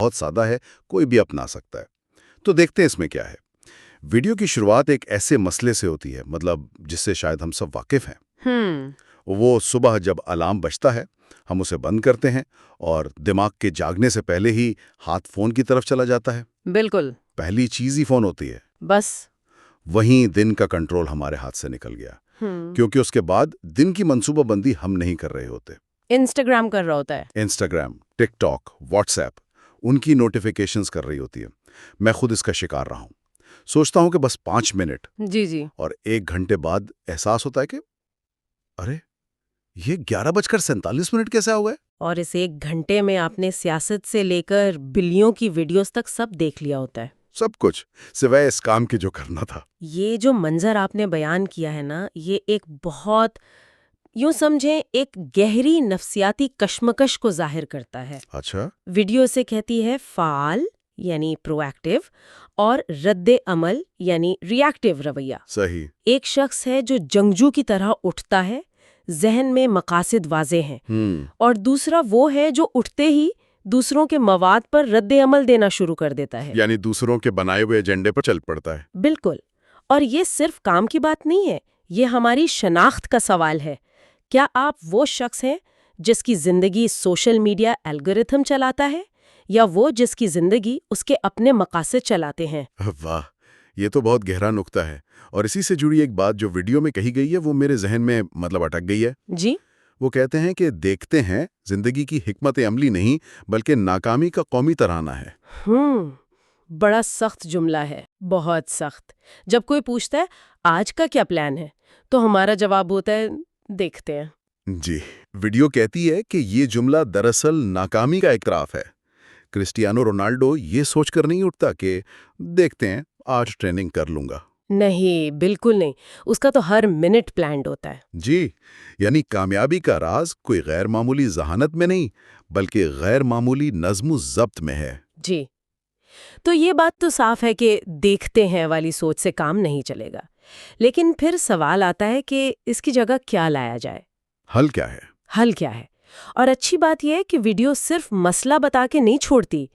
بہت سادہ ہے, کوئی بھی اپنا سکتا ہے. تو دیکھتے ہیں اس میں کیا ہے. ویڈیو کی شروعات ایک ایسے مسئلے سے ہوتی ہے, مطلب جس سے شاید ہم سب واقف ہیں. وہ صبح جب الارم بجتا ہے, ہم اسے بند کرتے ہیں اور دماغ کے جاگنے سے پہلے ہی ہاتھ فون کی طرف چلا جاتا ہے. بالکل. پہلی چیز ہی فون ہوتی ہے. بس وہیں دن کا کنٹرول ہمارے ہاتھ سے نکل گیا, کیونکہ اس کے بعد دن کی منصوبہ بندی ہم نہیں کر رہے ہوتے. انسٹاگرام کر رہا ہوتا ہے. انسٹاگرام, ٹک ٹاک, واٹس ایپ, ان کی نوٹیفیکیشنز کر رہی ہوتی ہے. میں خود اس کا شکار رہا ہوں. سوچتا ہوں کہ بس 5 منٹ, جی اور 1 گھنٹے بعد احساس ہوتا ہے کہ ارے یہ 11:47 کیسے ہو گئے؟ اور اس 1 گھنٹے میں آپ نے سیاست سے لے کر بلیوں کی ویڈیوز تک سب دیکھ لیا ہوتا ہے. سب کچھ سوائے اس کام کے جو کرنا تھا. یہ جو منظر آپ نے بیان کیا ہے نا, یہ ایک بہت یوں سمجھیں ایک گہری نفسیاتی کشمکش کو ظاہر کرتا ہے. اچھا. ویڈیو سے کہتی ہے فعال یعنی پرو ایکٹیو اور رد عمل یعنی ری ایکٹیو رویہ. صحیح. ایک شخص ہے جو جنگجو کی طرح اٹھتا ہے, ذہن میں مقاصد واضح ہیں, اور دوسرا وہ ہے جو اٹھتے ہی دوسروں کے مواد پر رد عمل دینا شروع کر دیتا ہے. یعنی دوسروں کے بنائے ہوئے ایجنڈے پر چل پڑتا ہے. بالکل. اور یہ صرف کام کی بات نہیں ہے, یہ ہماری شناخت کا سوال ہے. کیا آپ وہ شخص ہیں جس کی زندگی سوشل میڈیا الگورتھم چلاتا ہے, یا وہ جس کی زندگی اس کے اپنے مقاصد چلاتے ہیں؟ واہ, یہ تو بہت گہرا نقطہ ہے. اور اسی سے جڑی ایک بات جو ویڈیو میں کہی گئی ہے وہ میرے ذہن میں اٹک گئی ہے. جی. وہ کہتے ہیں کہ دیکھتے ہیں زندگی کی حکمت عملی نہیں بلکہ ناکامی کا قومی ترانہ ہے. بڑا سخت جملہ ہے, بہت سخت. جب کوئی پوچھتا ہے آج کا کیا پلان ہے, تو ہمارا جواب ہوتا ہے دیکھتے ہیں. جی. ویڈیو کہتی ہے کہ یہ جملہ دراصل ناکامی کا اعتراف ہے. کرسٹیانو رونالڈو یہ سوچ کر نہیں اٹھتا کہ دیکھتے ہیں آج ٹریننگ کر لوں گا. نہیں, بالکل نہیں. اس کا تو ہر منٹ پلانڈ ہوتا ہے. جی. یعنی کامیابی کا راز کوئی غیر معمولی ذہانت میں نہیں بلکہ غیر معمولی نظم و ضبط میں ہے. جی. تو یہ بات تو صاف ہے کہ دیکھتے ہیں والی سوچ سے کام نہیں چلے گا. لیکن پھر سوال آتا ہے کہ اس کی جگہ کیا لایا جائے؟ حل کیا ہے؟ حل کیا ہے؟ اور اچھی بات یہ ہے کہ ویڈیو صرف مسئلہ بتا کے نہیں چھوڑتی,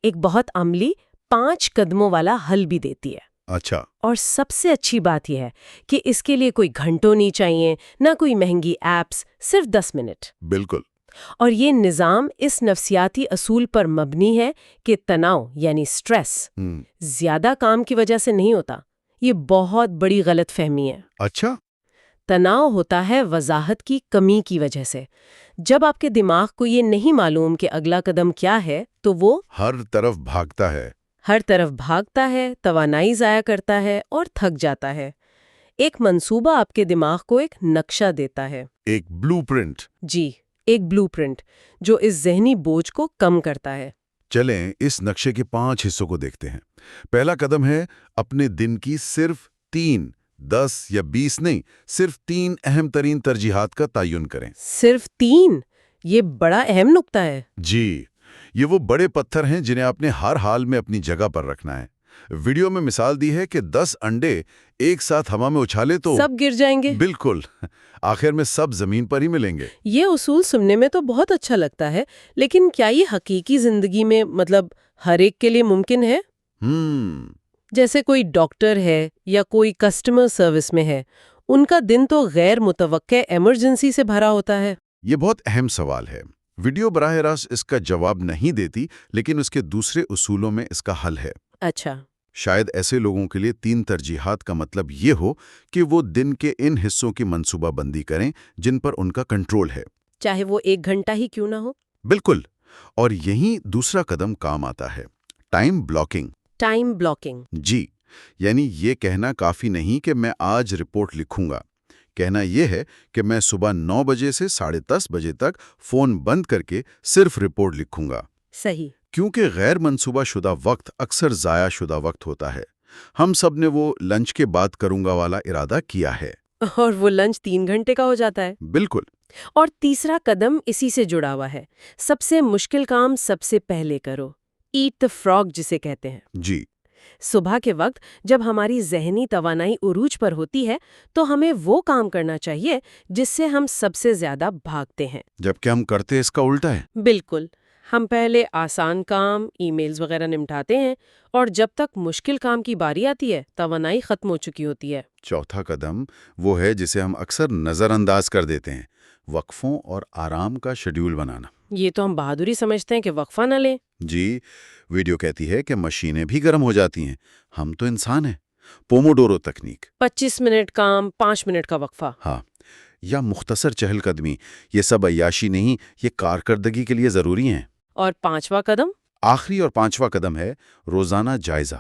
ایک بہت عملی 5 قدموں والا حل بھی دیتی ہے. اچھا. اور سب سے اچھی بات یہ ہے کہ اس کے لیے کوئی گھنٹوں نہیں چاہیے, نہ کوئی مہنگی ایپس, صرف 10 منٹ. بالکل. اور یہ نظام اس نفسیاتی اصول پر مبنی ہے کہ تناؤ یعنی سٹریس زیادہ کام کی وجہ سے نہیں ہوتا. یہ بہت بڑی غلط فہمی ہے. اچھا. تناؤ ہوتا ہے وضاحت کی کمی کی وجہ سے. جب آپ کے دماغ کو یہ نہیں معلوم کہ اگلا قدم کیا ہے تو وہ ہر طرف بھاگتا ہے. ہر طرف بھاگتا ہے, توانائی ضائع کرتا ہے اور تھک جاتا ہے. ایک منصوبہ آپ کے دماغ کو ایک نقشہ دیتا ہے. ایک بلو پرنٹ. جی, ایک بلو پرنٹ جو اس ذہنی بوجھ کو کم کرتا ہے. چلیں اس نقشے کے 5 حصوں کو دیکھتے ہیں. پہلا قدم ہے اپنے دن کی صرف 3, 10 یا 20 نہیں, صرف 3 اہم ترین ترجیحات کا تعین کریں. صرف 3؟ یہ بڑا اہم نقطہ ہے. جی. یہ وہ بڑے پتھر ہیں جنہیں آپ نے ہر حال میں اپنی جگہ پر رکھنا ہے. ویڈیو میں مثال دی ہے کہ 10 انڈے ایک ساتھ ہوا میں اچھالے تو سب گر جائیں گے. بالکل. آخر میں سب زمین پر ہی ملیں گے. یہ اصول سننے میں تو بہت اچھا لگتا ہے, لیکن کیا یہ حقیقی زندگی میں ہر ایک کے لیے ممکن ہے؟ جیسے کوئی ڈاکٹر ہے یا کوئی کسٹمر سروس میں ہے, ان کا دن تو غیر متوقع ایمرجنسی سے بھرا ہوتا ہے. یہ بہت اہم سوال ہے. ویڈیو براہ راست اس کا جواب نہیں دیتی, لیکن اس کے دوسرے اصولوں میں اس کا حل ہے. اچھا. شاید ایسے لوگوں کے لیے 3 ترجیحات کا مطلب یہ ہو کہ وہ دن کے ان حصوں کی منصوبہ بندی کریں جن پر ان کا کنٹرول ہے, چاہے وہ 1 گھنٹہ ہی کیوں نہ ہو. بالکل. اور یہیں دوسرا قدم کام آتا ہے, ٹائم بلاکنگ. Time blocking. جی. یعنی یہ کہنا کافی نہیں کہ میں آج رپورٹ لکھوں گا. کہنا یہ ہے کہ میں صبح 9 بجے سے 10:30 بجے تک فون بند کر کے صرف رپورٹ لکھوں گا. صحیح. کیونکہ غیر منصوبہ شدہ وقت اکثر ضائع شدہ وقت ہوتا ہے. ہم سب نے وہ لنچ کے بعد کروں گا والا ارادہ کیا ہے, اور وہ لنچ 3 گھنٹے کا ہو جاتا ہے. بالکل. اور تیسرا قدم اسی سے جڑا ہوا ہے, سب سے مشکل کام سب سے پہلے کرو. ایٹ دا فراگ جسے کہتے ہیں. جی. صبح کے وقت جب ہماری ذہنی توانائی عروج پر ہوتی ہے تو ہمیں وہ کام کرنا چاہیے جس سے ہم سب سے زیادہ بھاگتے ہیں, جبکہ ہم کرتے اس کا الٹا ہے. بالکل. ہم پہلے آسان کام، ای میلز وغیرہ نمٹاتے ہیں، اور جب تک مشکل کام کی باری آتی ہے توانائی ختم ہو چکی ہوتی ہے۔ چوتھا قدم وہ ہے جسے ہم اکثر نظر انداز کر دیتے ہیں، وقفوں اور آرام کا شیڈیول بنانا۔ یہ تو ہم بہادری سمجھتے ہیں کہ وقفہ نہ لیں۔ جی، ویڈیو کہتی ہے کہ مشینیں بھی گرم ہو جاتی ہیں، ہم تو انسان ہیں۔ پوموڈورو تکنیک، 25 منٹ کام، 5 منٹ کا وقفہ۔ ہاں، یا مختصر چہل قدمی، یہ سب عیاشی نہیں، یہ کارکردگی کے لیے ضروری ہیں۔ اور 5واں قدم؟ آخری اور 5واں قدم ہے روزانہ جائزہ۔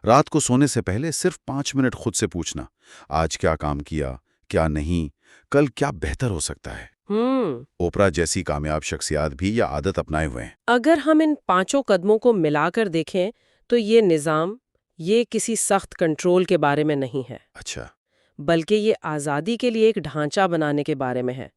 رات کو سونے سے پہلے صرف 5 منٹ خود سے پوچھنا، آج کیا کام کیا، کیا نہیں، کل کیا بہتر ہو سکتا ہے۔ اوپرا جیسی کامیاب شخصیات بھی یہ عادت اپنائے ہوئے ہیں۔ اگر ہم ان 5 قدموں کو ملا کر دیکھیں تو یہ نظام، یہ کسی سخت کنٹرول کے بارے میں نہیں ہے، اچھا، بلکہ یہ آزادی کے لیے ایک ڈھانچہ بنانے کے بارے میں ہے۔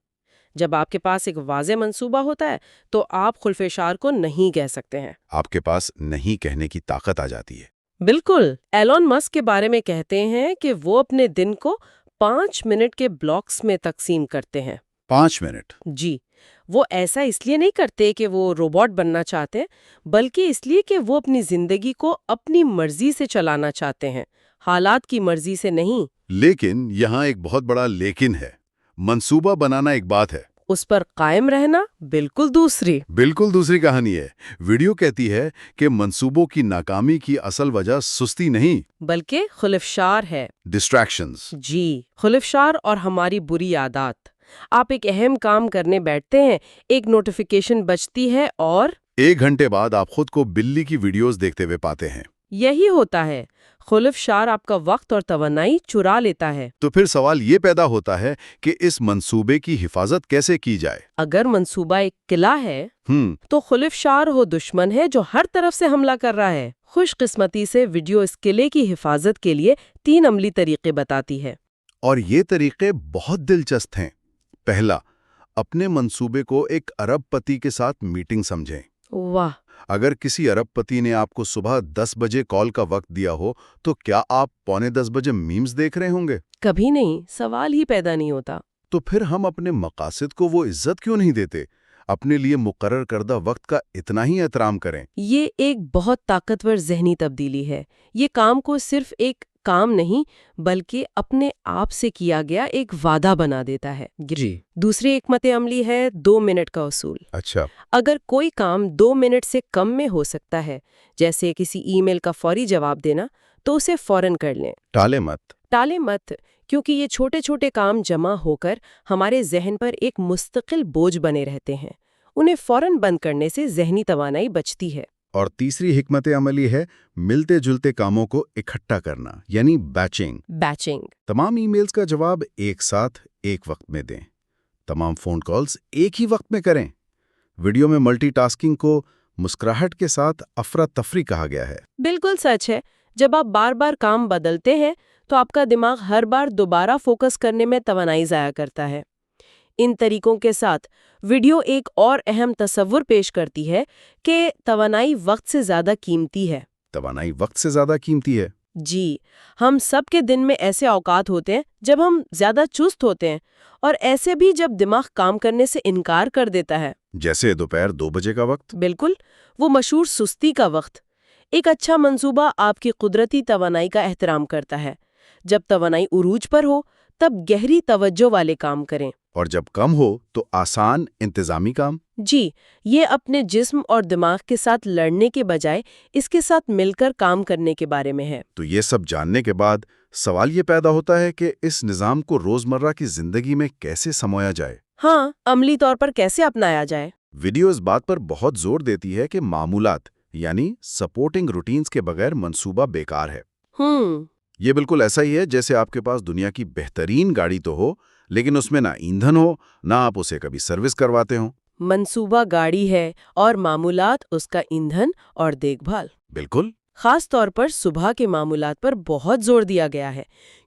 جب آپ کے پاس ایک واضح منصوبہ ہوتا ہے تو آپ خلفشار کو نہیں کہہ سکتے ہیں۔ آپ کے پاس نہیں کہنے کی طاقت آ جاتی ہے۔ بالکل، ایلون مسک کے بارے میں کہتے ہیں کہ وہ اپنے دن کو 5 منٹ کے بلاکس میں تقسیم کرتے ہیں۔ 5 منٹ؟ جی، وہ ایسا اس لیے نہیں کرتے کہ وہ روبوٹ بننا چاہتے، بلکہ اس لیے کہ وہ اپنی زندگی کو اپنی مرضی سے چلانا چاہتے ہیں، حالات کی مرضی سے نہیں۔ لیکن یہاں ایک بہت بڑا لیکن ہے۔ منصوبہ بنانا ایک بات ہے، اس پر قائم رہنا بالکل دوسری۔ بالکل دوسری کہانی ہے۔ ویڈیو کہتی ہے کہ منصوبوں کی ناکامی کی اصل وجہ سستی نہیں، بلکہ خلفشار ہے۔ ڈسٹریکشنز۔ جی، خلفشار اور ہماری بری عادات۔ آپ ایک اہم کام کرنے بیٹھتے ہیں، ایک نوٹیفیکیشن بجتی ہے اور 1 گھنٹے بعد آپ خود کو بلی کی ویڈیوز دیکھتے ہوئے پاتے ہیں۔ یہی ہوتا ہے، خلفشار آپ کا وقت اور توانائی چرا لیتا ہے۔ تو پھر سوال یہ پیدا ہوتا ہے کہ اس منصوبے کی حفاظت کیسے کی جائے؟ اگر منصوبہ ایک قلعہ ہے تو خلفشار وہ دشمن ہے جو ہر طرف سے حملہ کر رہا ہے۔ خوش قسمتی سے ویڈیو اس قلعے کی حفاظت کے لیے 3 عملی طریقے بتاتی ہے۔ اور یہ طریقے بہت دلچسپ ہیں۔ پہلا، اپنے منصوبے کو ایک ارب پتی کے ساتھ میٹنگ سمجھیں۔ واہ! اگر کسی ارب پتی نے آپ کو صبح 10 بجے کال کا وقت دیا ہو تو کیا آپ 9:45 بجے میمز دیکھ رہے ہوں گے؟ کبھی نہیں، سوال ہی پیدا نہیں ہوتا۔ تو پھر ہم اپنے مقاصد کو وہ عزت کیوں نہیں دیتے؟ اپنے لیے مقرر کردہ وقت کا اتنا ہی احترام کریں۔ یہ ایک بہت طاقتور ذہنی تبدیلی ہے۔ یہ کام کو صرف ایک کام نہیں بلکہ اپنے آپ سے کیا گیا ایک وعدہ بنا دیتا ہے۔ جی۔ دوسری حکمت عملی ہے 2 منٹ کا اصول۔ اچھا۔ اگر کوئی کام 2 منٹ سے کم میں ہو سکتا ہے، جیسے کسی ای میل کا فوری جواب دینا، تو اسے فوراً کر لیں۔ ٹالے مت، کیونکہ یہ چھوٹے چھوٹے کام جمع ہو کر ہمارے ذہن پر ایک مستقل بوجھ بنے رہتے ہیں۔ انہیں فوراً بند کرنے سے ذہنی توانائی بچتی ہے۔ اور تیسری حکمت عملی ہے ملتے جلتے کاموں کو اکٹھا کرنا، یعنی بیچنگ۔ تمام ای میلز کا جواب ایک ساتھ ایک وقت میں دیں، تمام فون کالز ایک ہی وقت میں کریں۔ ویڈیو میں ملٹی ٹاسکنگ کو مسکراہٹ کے ساتھ افراتفری کہا گیا ہے۔ بالکل سچ ہے۔ جب آپ بار بار کام بدلتے ہیں تو آپ کا دماغ ہر بار دوبارہ فوکس کرنے میں توانائی ضائع کرتا ہے۔ ان طریقوں کے ساتھ ویڈیو ایک اور اہم تصور پیش کرتی ہے کہ توانائی وقت سے زیادہ قیمتی ہے۔ توانائی وقت سے زیادہ قیمتی ہے؟ جی، ہم سب کے دن میں ایسے اوقات ہوتے ہیں جب ہم زیادہ چست ہوتے ہیں، اور ایسے بھی جب دماغ کام کرنے سے انکار کر دیتا ہے۔ جیسے دوپہر 2 بجے کا وقت؟ بالکل، وہ مشہور سستی کا وقت۔ ایک اچھا منصوبہ آپ کی قدرتی توانائی کا احترام کرتا ہے۔ جب توانائی عروج پر ہو تب گہری توجہ والے کام کریں، اور جب کم ہو تو آسان انتظامی کام؟ جی، یہ اپنے جسم اور دماغ کے ساتھ لڑنے کے بجائے اس کے ساتھ مل کر کام کرنے کے بارے میں ہے۔ تو یہ سب جاننے کے بعد سوال یہ پیدا ہوتا ہے کہ اس نظام کو روزمرہ کی زندگی میں کیسے سمویا جائے؟ ہاں، عملی طور پر کیسے اپنایا جائے؟ ویڈیو اس بات پر بہت زور دیتی ہے کہ معمولات یعنی سپورٹنگ روٹینز کے بغیر منصوبہ بیکار ہے۔ یہ بالکل ایسا ہی ہے جیسے آپ کے پاس دنیا کی بہترین گاڑی تو ہو لیکن اس میں نہ ایندھن ہو، نہ آپ اسے کبھی سروس کرواتے ہوں۔ منصوبہ گاڑی ہے اور معمولات اس کا ایندھن اور دیکھ بھال۔ بالکل۔ خاص طور پر صبح کے معمولات پر بہت زور دیا گیا ہے،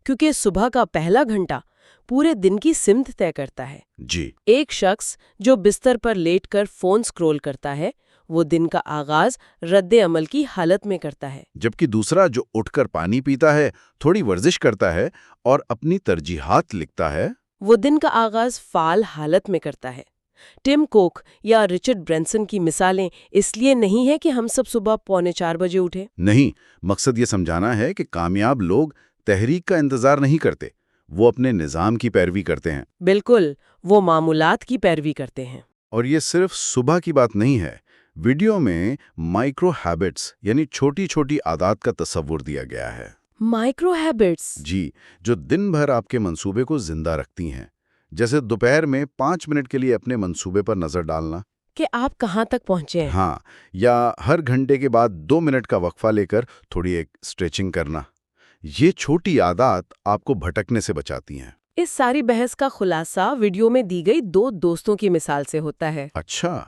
کیونکہ صبح کا پہلا گھنٹہ پورے دن کی سمت طے کرتا ہے۔ جی۔ ایک شخص جو بستر پر لیٹ کر فون سکرول کرتا ہے، وہ دن کا آغاز رد عمل کی حالت میں کرتا ہے، جبکہ دوسرا جو اٹھ کر پانی پیتا ہے، تھوڑی ورزش کرتا ہے اور اپنی ترجیحات لکھتا ہے، وہ دن کا آغاز فعال حالت میں کرتا ہے۔ ٹم کوک یا رچرڈ برینسن کی مثالیں اس لیے نہیں ہیں کہ ہم سب صبح 3:45 بجے اٹھیں۔ نہیں، مقصد یہ سمجھانا ہے کہ کامیاب لوگ تحریک کا انتظار نہیں کرتے، وہ اپنے نظام کی پیروی کرتے ہیں۔ بالکل، وہ معمولات کی پیروی کرتے ہیں۔ اور یہ صرف صبح کی بات نہیں ہے۔ ویڈیو میں مائکرو ہیبٹس یعنی چھوٹی چھوٹی عادات کا تصور دیا گیا ہے۔ Micro habits? جی، جو دن بھر آپ کے منصوبے کو زندہ رکھتی ہیں، جیسے دوپہر میں 5 منٹ کے لیے اپنے منصوبے پر نظر ڈالنا، کہ آپ کہاں تک پہنچے ہیں۔ ہاں، یا ہر گھنٹے کے بعد 2 منٹ کا وقفہ لے کر تھوڑی ایک اسٹریچنگ کرنا۔ یہ چھوٹی عادات آپ کو بھٹکنے سے بچاتی ہیں۔ اس ساری بحث کا خلاصہ ویڈیو میں دی گئی 2 دوستوں کی مثال سے ہوتا ہے۔ اچھا۔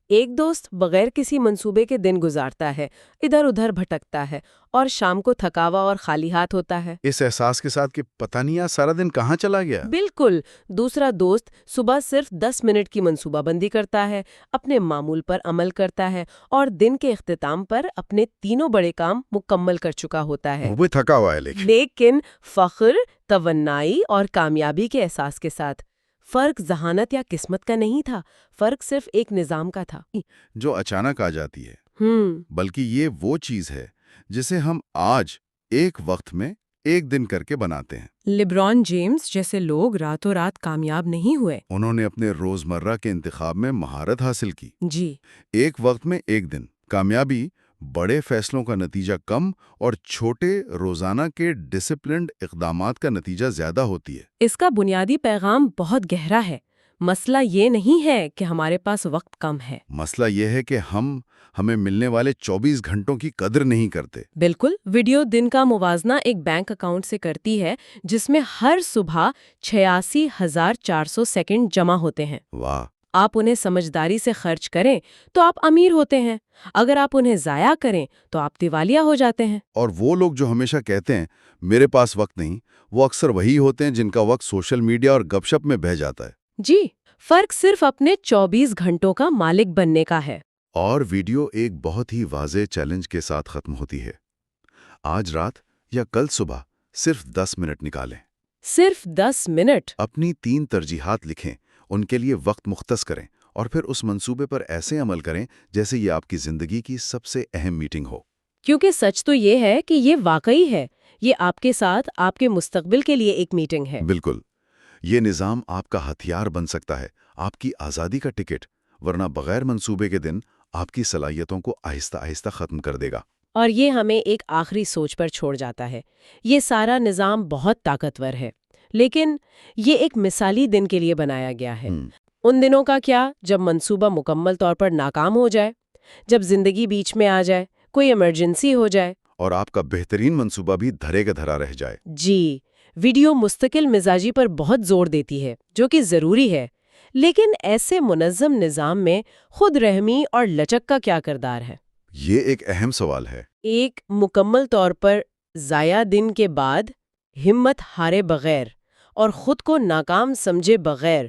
ایک دوست بغیر کسی منصوبے کے دن گزارتا ہے، ادھر ادھر بھٹکتا ہے اور شام کو تھکا ہوا اور خالی ہاتھ ہوتا ہے۔ اس احساس کے ساتھ کہ پتہ نہیں آج سارا دن کہاں چلا گیا۔ بالکل۔ دوسرا دوست صبح صرف 10 منٹ کی منصوبہ بندی کرتا ہے، اپنے معمول پر عمل کرتا ہے اور دن کے اختتام پر اپنے 3 بڑے کام مکمل کر چکا ہوتا ہے، وہ بھی تھکا ہوا ہے لیکن فخر، توانائی اور کامیابی کے احساس کے ساتھ۔ فرق ذہانت یا قسمت کا نہیں تھا، فرق صرف ایک نظام کا تھا جو اچانک آ جاتی ہے۔ بلکہ یہ وہ چیز ہے جسے ہم آج ایک وقت میں ایک دن کر کے بناتے ہیں۔ لیبرون جیمز جیسے لوگ راتوں رات کامیاب نہیں ہوئے۔ انہوں نے اپنے روزمرہ کے انتخاب میں مہارت حاصل کی۔ جی، ایک وقت میں ایک دن کامیابی بڑے فیصلوں کا نتیجہ کم اور چھوٹے روزانہ کے ڈسپلنڈ اقدامات کا نتیجہ زیادہ ہوتی ہے۔ اس کا بنیادی پیغام بہت گہرا ہے۔ مسئلہ یہ نہیں ہے کہ ہمارے پاس وقت کم ہے، مسئلہ یہ ہے کہ ہمیں ملنے والے 24 گھنٹوں کی قدر نہیں کرتے۔ بالکل۔ ویڈیو دن کا موازنہ ایک بینک اکاؤنٹ سے کرتی ہے جس میں ہر صبح 86,400 سیکنڈ جمع ہوتے ہیں۔ واہ! آپ انہیں سمجھداری سے خرچ کریں تو آپ امیر ہوتے ہیں، اگر آپ انہیں ضائع کریں تو آپ دیوالیہ ہو جاتے ہیں۔ اور وہ لوگ جو ہمیشہ کہتے ہیں میرے پاس وقت نہیں، وہ اکثر وہی ہوتے ہیں جن کا وقت سوشل میڈیا اور گپ شپ میں بہہ جاتا ہے۔ جی، فرق صرف اپنے 24 گھنٹوں کا مالک بننے کا ہے۔ اور ویڈیو ایک بہت ہی واضح چیلنج کے ساتھ ختم ہوتی ہے۔ آج رات یا کل صبح صرف 10 منٹ نکالیں۔ صرف 10 منٹ۔ اپنی 3 ترجیحات لکھیں، ان کے لیے وقت مختص کریں اور پھر اس منصوبے پر ایسے عمل کریں جیسے یہ آپ کی زندگی کی سب سے اہم میٹنگ ہو۔ کیونکہ سچ تو یہ ہے کہ یہ واقعی ہے، یہ آپ کے ساتھ آپ کے مستقبل کے لیے ایک میٹنگ ہے۔ بالکل، یہ نظام آپ کا ہتھیار بن سکتا ہے، آپ کی آزادی کا ٹکٹ، ورنہ بغیر منصوبے کے دن آپ کی صلاحیتوں کو آہستہ آہستہ ختم کر دے گا۔ اور یہ ہمیں ایک آخری سوچ پر چھوڑ جاتا ہے۔ یہ سارا نظام بہت طاقتور ہے، لیکن یہ ایک مثالی دن کے لیے بنایا گیا ہے۔ ان دنوں کا کیا جب منصوبہ مکمل طور پر ناکام ہو جائے، جب زندگی بیچ میں آ جائے، کوئی ایمرجنسی ہو جائے، اور آپ کا بہترین منصوبہ بھی دھرے کا دھرا رہ جائے۔ جی، ویڈیو مستقل مزاجی پر بہت زور دیتی ہے، جو کہ ضروری ہے، لیکن ایسے منظم نظام میں خود رحمی اور لچک کا کیا کردار ہے؟ یہ ایک اہم سوال ہے۔ ایک مکمل طور پر ضائع دن کے بعد ہمت ہارے بغیر اور خود کو ناکام سمجھے بغیر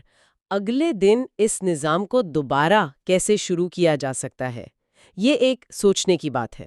اگلے دن اس نظام کو دوبارہ کیسے شروع کیا جا سکتا ہے، یہ ایک سوچنے کی بات ہے۔